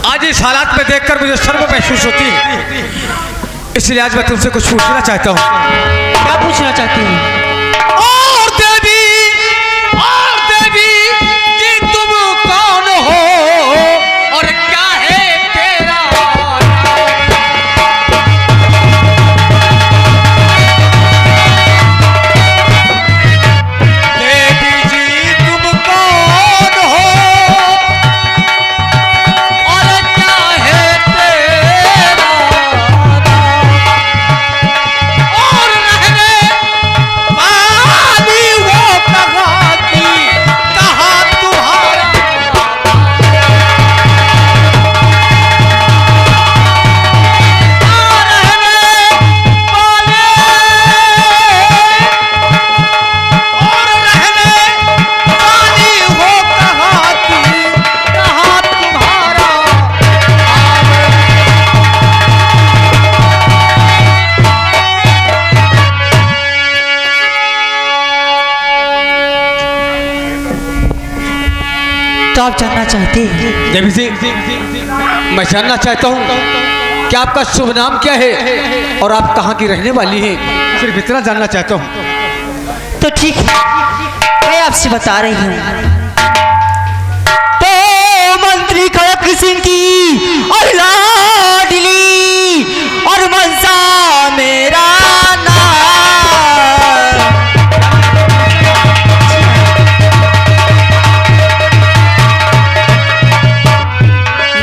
आज इस हालात में देखकर मुझे शर्म महसूस होती है, इसलिए आज मैं तुमसे कुछ पूछना चाहता हूँ। क्या पूछना चाहती हूँ? और देवी जी तुम कौन हो और क्या है तेरा देवी जी तुम कौन हो और क्या है तेरा और रहने वाली वो कहाँ की कहाँ तुम्हारा तो आप जानना चाहते हैं? देवी जी मैं जानना चाहता हूँ कि आपका शुभ नाम क्या है और आप कहाँ की रहने वाली हैं, सिर्फ इतना जानना चाहता हूँ। तो ठीक है, मैं आपसे बता रही हूँ। तो मंत्री खड़क सिंह की और लाडली और मनसा मेरा नाम।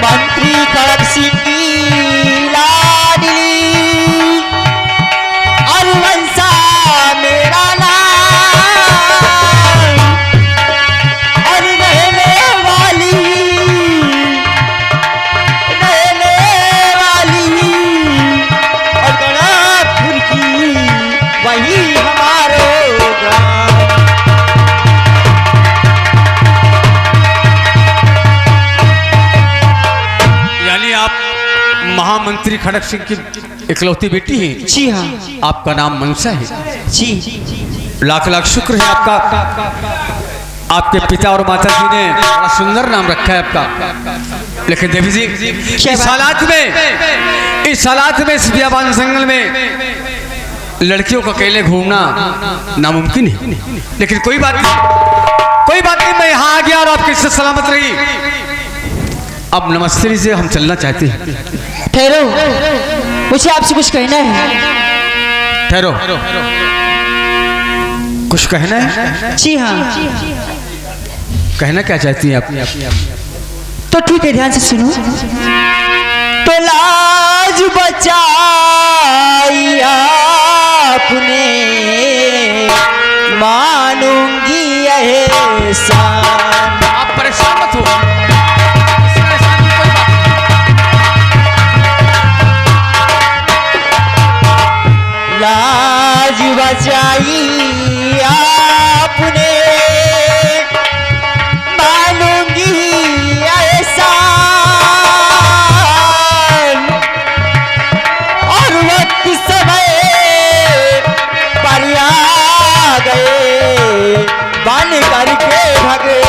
मंत्री खड़क सिंह की लाडली और मनसा मेरा नाम। और रहने वाली और गणापुर की वही हमारे ग्राम। यानी आप महामंत्री खड़क सिंह की इकलौती बेटी हैं? जी हाँ। आपका नाम मनसा है? जी। लाख लाख शुक्र है आपका, आपके पिता और माता जी ने बड़ा सुंदर नाम रखा है आपका। लेकिन देवी जी इस हालात में इस बियाबान जंगल में लड़कियों का अकेले घूमना नामुमकिन है। लेकिन कोई बात नहीं, मैं यहाँ आ गया और आपकी इज्जत सलामत रही। अब नमस्ते से हम चलना चाहते हैं। ठहरो, मुझे आपसे कुछ कहना है। ठहरो, कुछ कहना है? जी हाँ। कहना क्या चाहती हैं आप? तो ठीक है, ध्यान से सुनो। तो लाज बचाई आपने मानूंगी एहसान। आप परेशान मत हो, लाज बचाई आपने मानूंगी एहसान। और वक्त समय पर आ गए बन करके भगवान।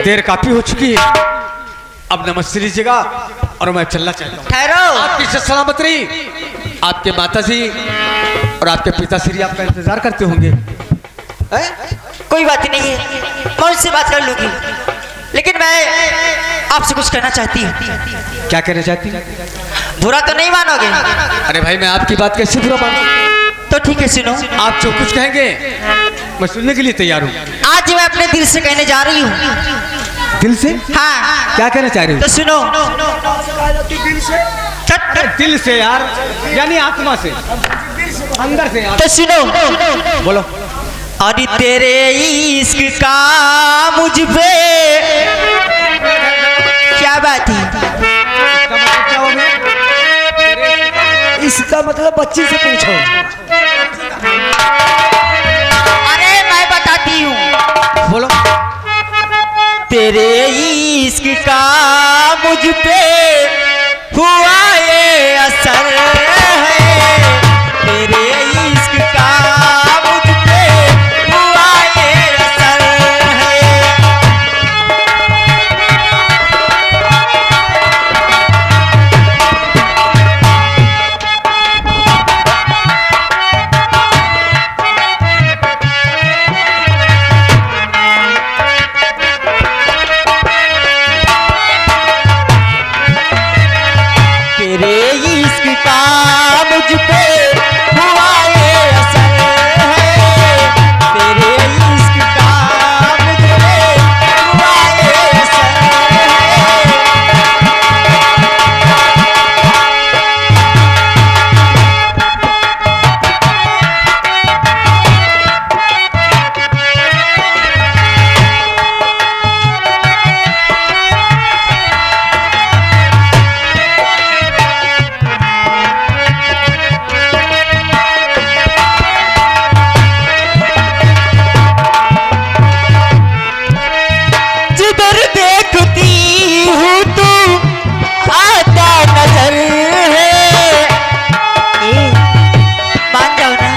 देर काफी हो चुकी है, अब नमस्ते लीजिएगा और मैं चलना चाहता हूँ। ठहरो। आपकी सलामत रही, आपके माता जी और आपके पिताश्री आपका इंतजार करते होंगे। कोई बात नहीं है, मैं उनसे बात कर लूंगी, लेकिन मैं आपसे कुछ कहना चाहती हूँ। क्या कहना चाहती हैं? बुरा तो नहीं मानोगे? अरे भाई, मैं आपकी बात कैसे बुरा मानूं? तो ठीक है, सुनो। आप जो कुछ कहेंगे मैं सुनने के लिए तैयार हूँ। आज मैं अपने दिल से कहने जा रही हूँ। दिल से? हाँ। क्या कहना चाह रही हो? तो सुनो। दिल से यार, यानी आत्मा से, अंदर से यार। तो सुनो, बोलो। अरे तेरे इश्क का मुझ पे क्या बात है? इसका मतलब बच्ची से पूछो। अरे मैं बताती हूँ। बोलो। तेरे इश्क का मुझ पे हुआ ये असर है, तेरे इश्क का मुझ पे हुआ ये असर है। तेरे इश्क का मुझ पे हुआ ये असर है, तेरे इश्क का मुझ पे हुआ ये असर है। जिधर देखती हूँ तू आता नजर है। मान जाओ ना।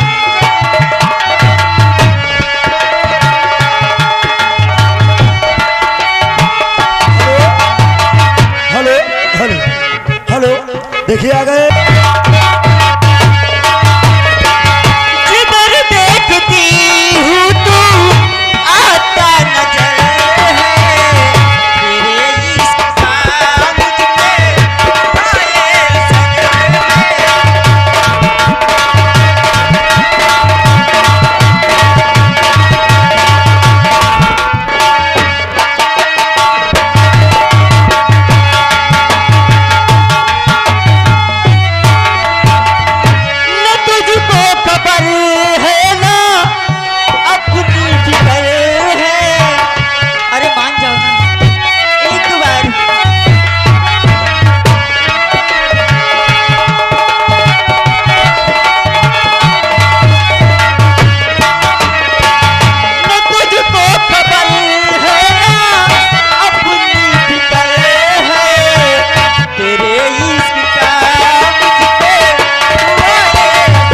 हेलो हेलो हेलो, देखिए आ गए। जिधर देखती हूँ तू आता नजर है, तेरे इश्क का मुझ पे हुआ ये असर है। न तुझको खबर है ना अपनी फिकर है। अरे मान जाओ ना एक बार। न तुझको खबर है ना अपनी फिकर है, तेरे इश्क का मुझ पे हुआ ये असर।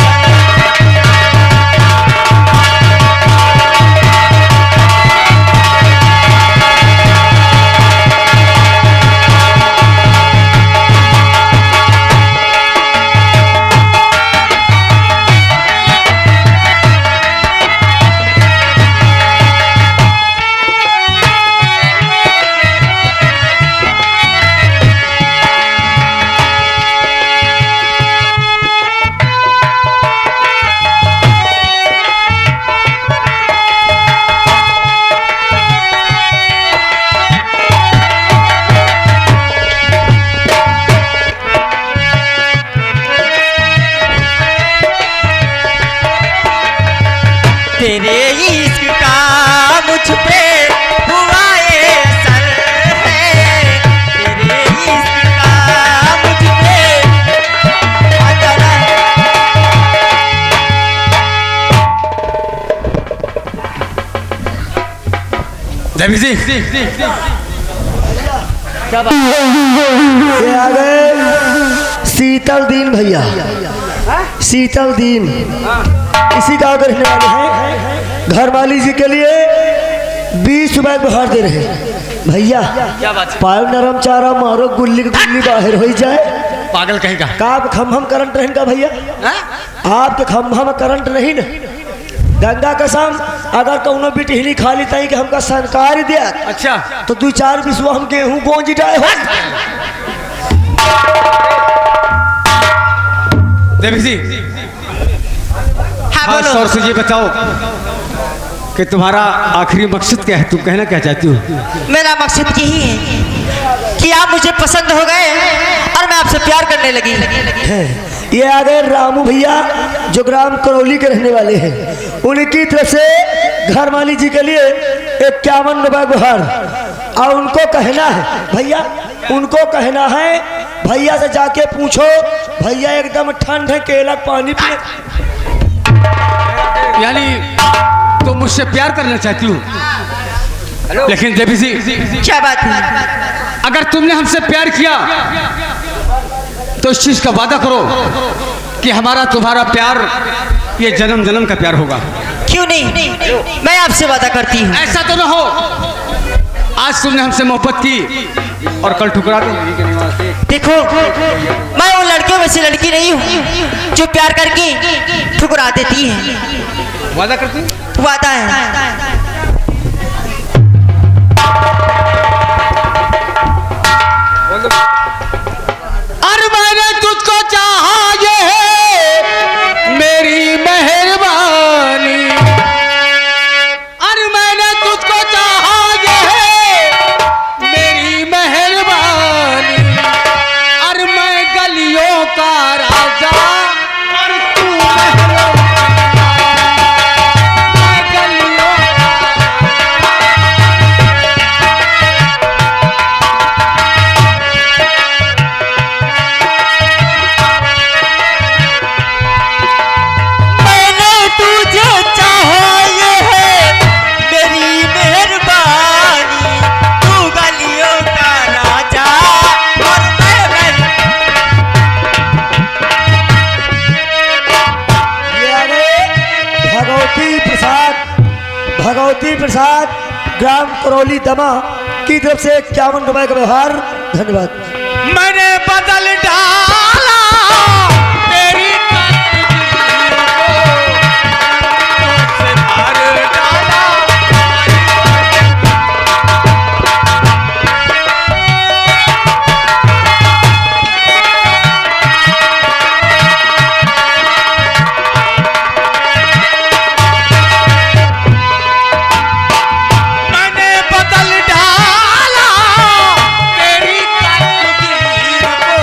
तेरे इश्क का मुझ पे हुआ ये असर है, तेरे इश्क का मुझ पे देवी जी, ये आ गए शीतल दीन भैया, शीतल दीन इसी गांव के रहने वाले हैं। घर वाली जी के लिए 20 रुपए उपहार दे रहे हैं। भैया क्या बात है? पायल नरम चारा मारो गुल्ली की गुल्ली बाहर हो जाए। पागल कहेगा। का खम्भम करंट रहे का भैया? आपके खम्भा में करंट नहीं न गंगा कसम अगर कौनो बिटहिली खाली तई के हमका सरकार दिया अच्छा तो 2-4 बिस्वा हम गेहूं गोंज जाए हो। देवी जी हाँ खास बोलो। तौर से ये बताओ कि तुम्हारा आखिरी मकसद क्या है, तुम कहना क्या चाहती हो? मेरा मकसद यही है कि आप मुझे पसंद हो गए और मैं आपसे प्यार करने लगी। ये आ गए रामू भैया जो ग्राम करौली के रहने वाले हैं। उनकी तरफ से घर माली जी के लिए 51 रुपए गुहार और उनको कहना है भैया, उनको कहना है भैया से जाके पूछो भैया एकदम ठंड है केला पानी पिए। यानी तुम मुझसे प्यार करना चाहती हो? लेकिन देवी जी क्या बात है? अगर तुमने हमसे प्यार किया तो इस चीज का वादा करो कि हमारा तुम्हारा प्यार ये जन्म जन्म का प्यार होगा। क्यों नहीं, मैं आपसे वादा करती हूँ। ऐसा तो ना हो आज तुमने हमसे मोहब्बत की और कल ठुकरा दो। देखो मैं वो लड़कियों में से लड़की नहीं हूँ जो प्यार करके ठुकरा देती है। वादा करती हूँ? वादा है। और मैंने तुझको चाहा ये है मेरी मेहरबानी, और मैंने तुझको चाहा ये है मेरी मेहरबानी, और मैं गलियों का राजा और तू महलों का, मैं गलियों मैंने तुझे चाहा ये है मेरी मेहरबानी, तू गलियों का राजा और मैं ये आ गए भगवती प्रसाद ग्राम करौली दमा की तरफ से 51 रुपए का व्यवहार। धन्यवाद। मैंने बदल डाला तेरी तकदीर को, से भर डाला मैंने बदल डाला तेरी तकदीर को,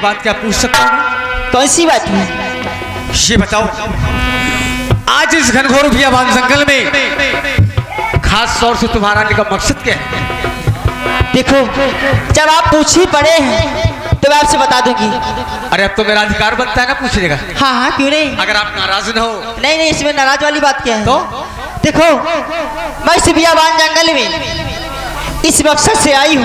बात क्या पूछ सकता हूँ? कौन सी बात है? ये बताओ, आज इस घनघोर बियाबान जंगल में खास तौर से तुम्हारा आने का मकसद क्या है? देखो जब आप पूछ ही पड़े हैं तो मैं आपसे बता दूंगी। अरे अब तो मेरा अधिकार बनता है ना पूछने का। हाँ हाँ क्यों नहीं। अगर आप नाराज न हो। नहीं नहीं, इसमें नाराज वाली बात क्या है। तो देखो मैं इस बियाबान जंगल में इस मकसद से आई हूँ